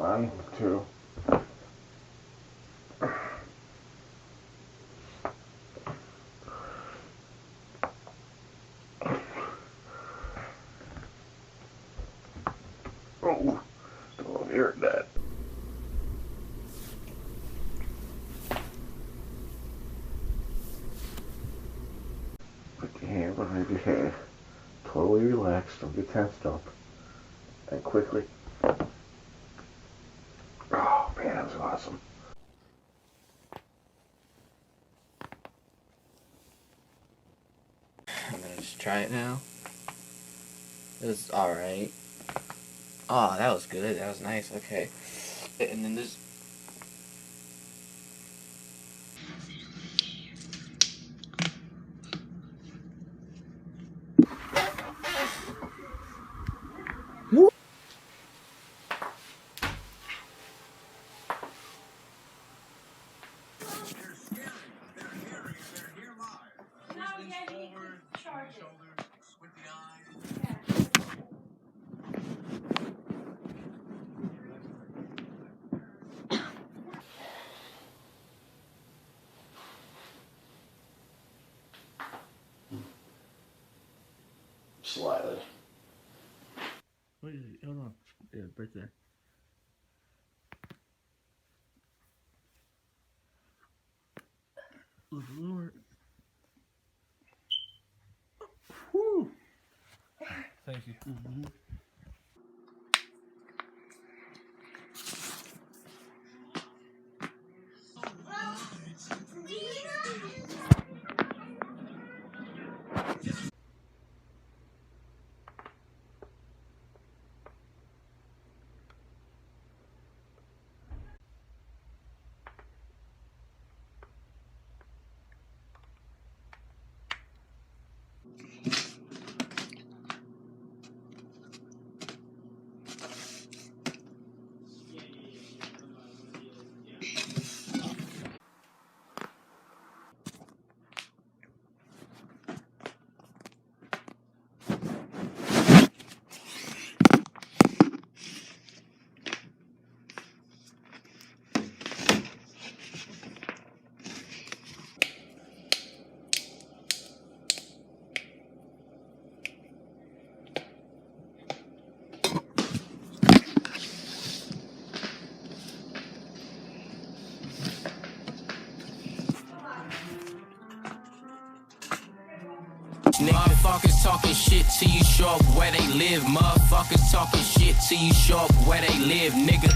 1, 2. Oh, don't hear that. Put your hand behind your head. Totally relaxed, don't get tensed up. And quickly. Oh man, that was awesome. I'm gonna just try it now. It was alright. Oh, that was good. That was nice. Okay. And then this. Slightly. Wait, hold on. Yeah, right there. Lord. Whew. Thank you. Mm-hmm. Motherfuckers talking shit till you show up where they live. Motherfuckers talking shit till you show up where they live, nigga.